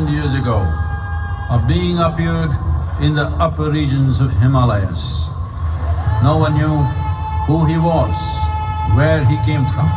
10,000 years ago, a being appeared in the upper regions of Himalayas. No one knew who he was, where he came from.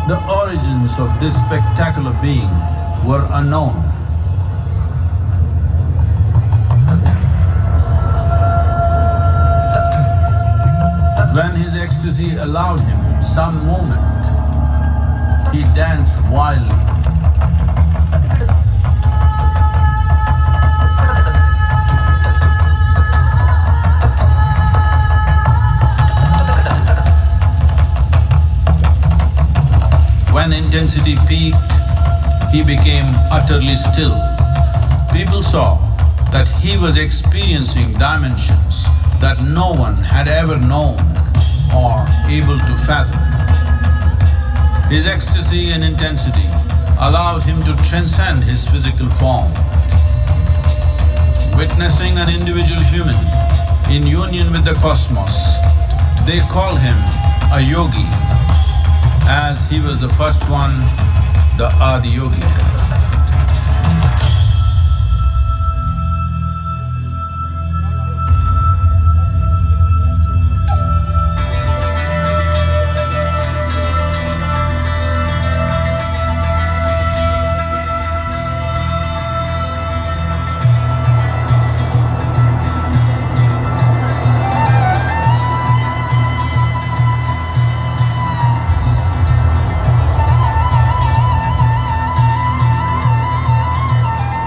The origins of this spectacular being were unknown. When his ecstasy allowed him some movement, he danced wildly. When intensity peaked, he became utterly still. People saw that he was experiencing dimensions that no one had ever known or able to fathom. His ecstasy and intensity allowed him to transcend his physical form. Witnessing an individual human in union with the cosmos, they called him a yogi, as he was the first one, the Adi Yogi.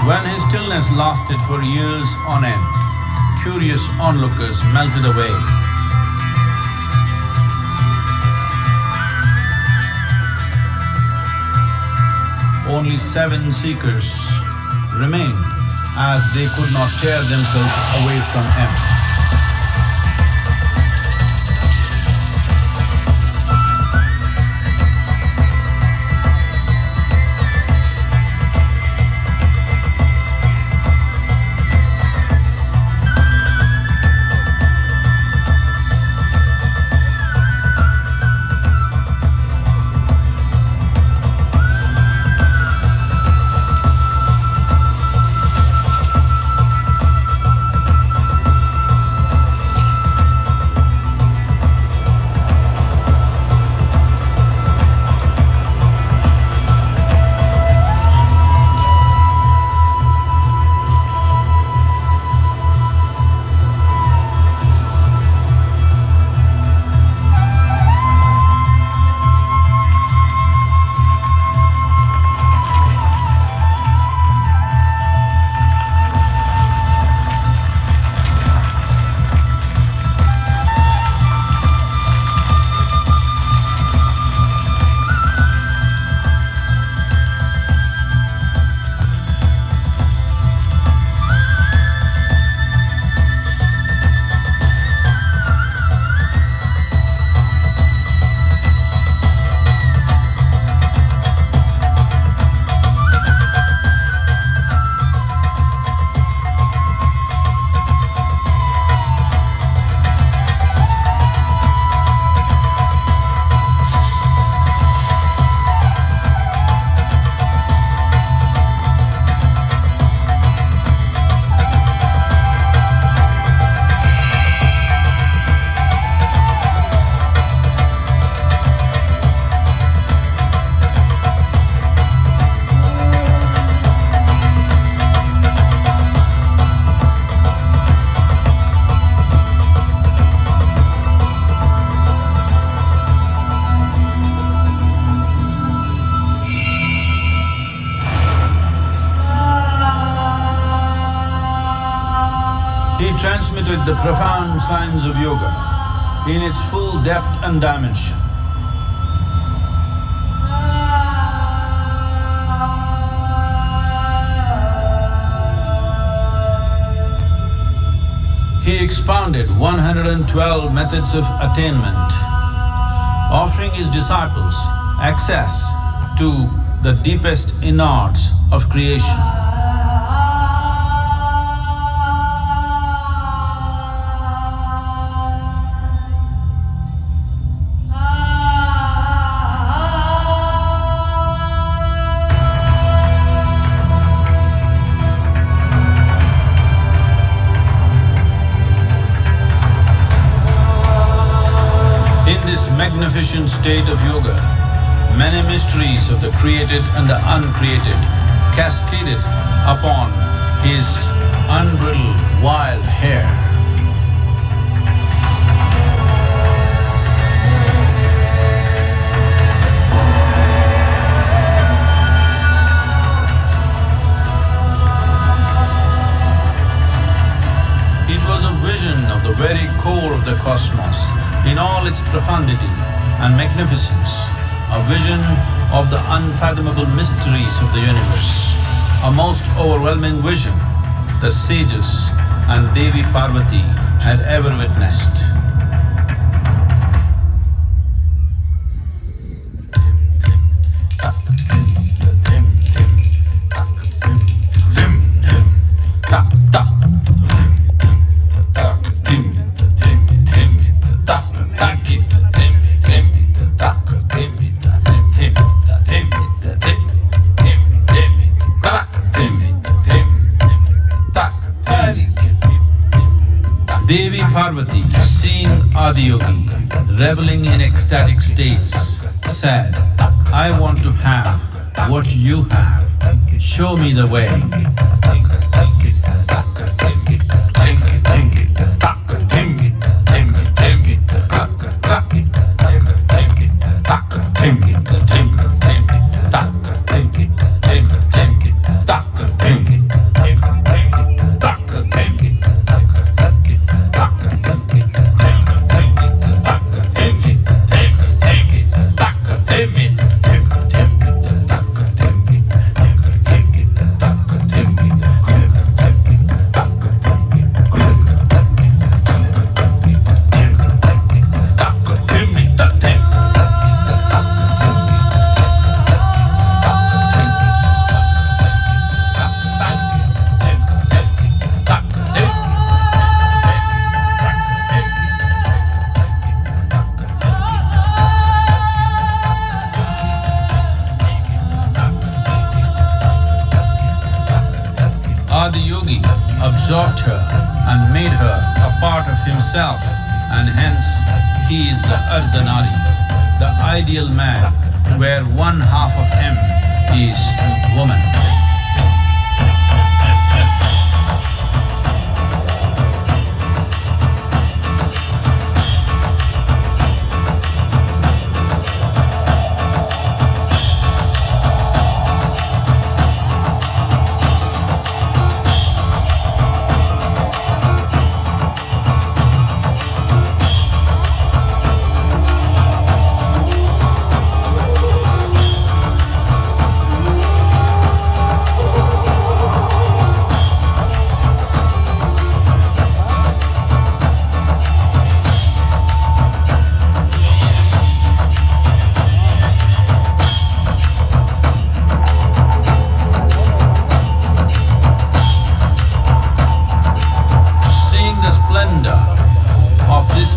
When his stillness lasted for years on end, curious onlookers melted away. Only 7 seekers remained, as they could not tear themselves away from him. He transmitted the profound science of yoga in its full depth and dimension. He expounded 112 methods of attainment, offering his disciples access to the deepest innards of creation. magnificent state of yoga, many mysteries of the created and the uncreated cascaded upon his unbridled wild hair. It was a vision of the very core of the cosmos in all its profundity and magnificence, a vision of the unfathomable mysteries of the universe, a most overwhelming vision the sages and Devi Parvati had ever witnessed. Devi Parvati, seeing Adiyogi reveling in ecstatic states, said, "I want to have what you have. Show me the way." Adiyogi absorbed her and made her a part of himself, and hence he is the Ardhanari, the ideal man, where one half of him is woman.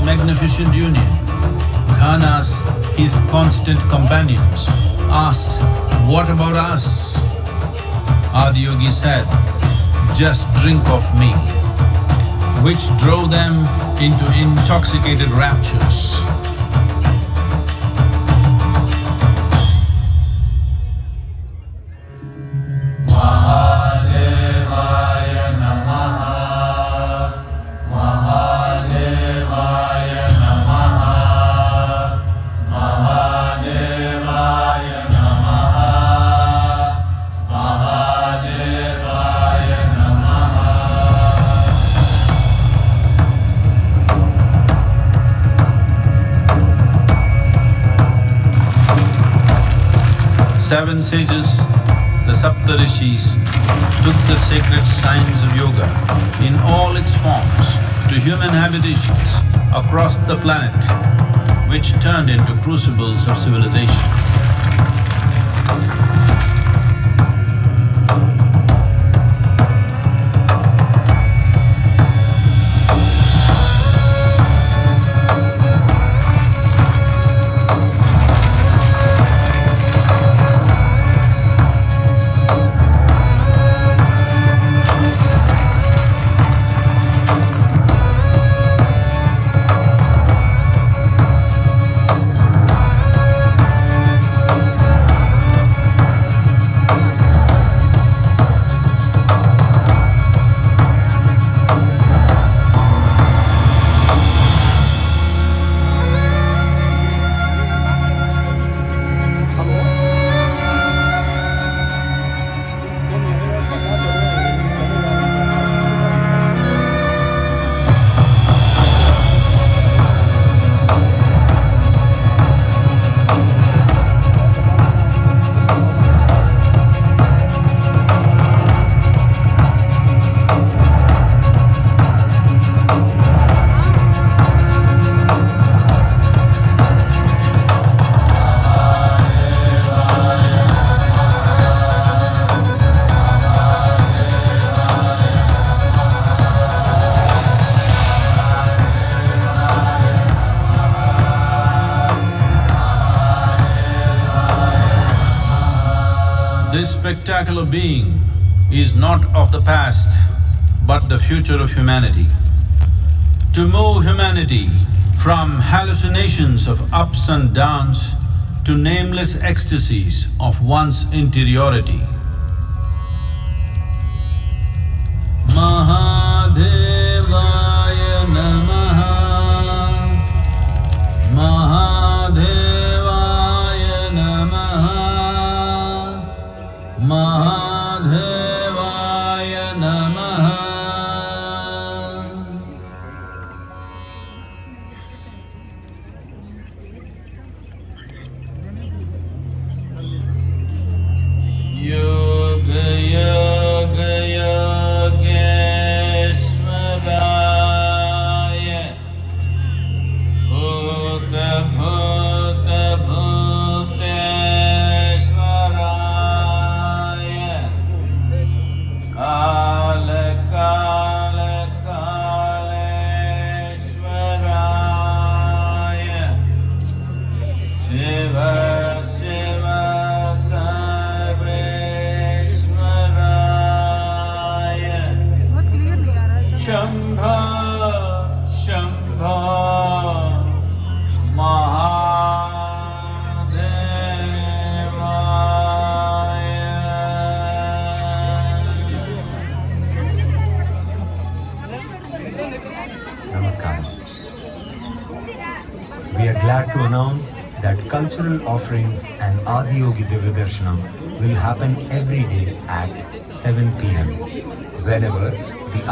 Magnificent union, Ghanas, his constant companions, asked, "What about us?" Adiyogi said, "Just drink of me," which drove them into intoxicated raptures. Seven sages, the Saptarishis, took the sacred science of yoga in all its forms to human habitations across the planet, which turned into crucibles of civilization. spectacular being is not of the past, but the future of humanity. To move humanity from hallucinations of ups and downs to nameless ecstasies of one's interiority. Mahadevaya Namaha, Mahadevaya Namaha, Mahadevaya Namaha. Yoga Yoga Yogeshwaraya, Bhuta Bhuta Bhuteshwaraya, Kala Kala Kaleshwaraya, Shiva Shiva Sarveshwaraya, बहुत clear नहीं आ रहा है Shambha Shambha Mahadevaya. Namaskaram. We are glad to announce that cultural offerings and Adiyogi Divya Darshanam will happen every day at 7 p.m. whenever the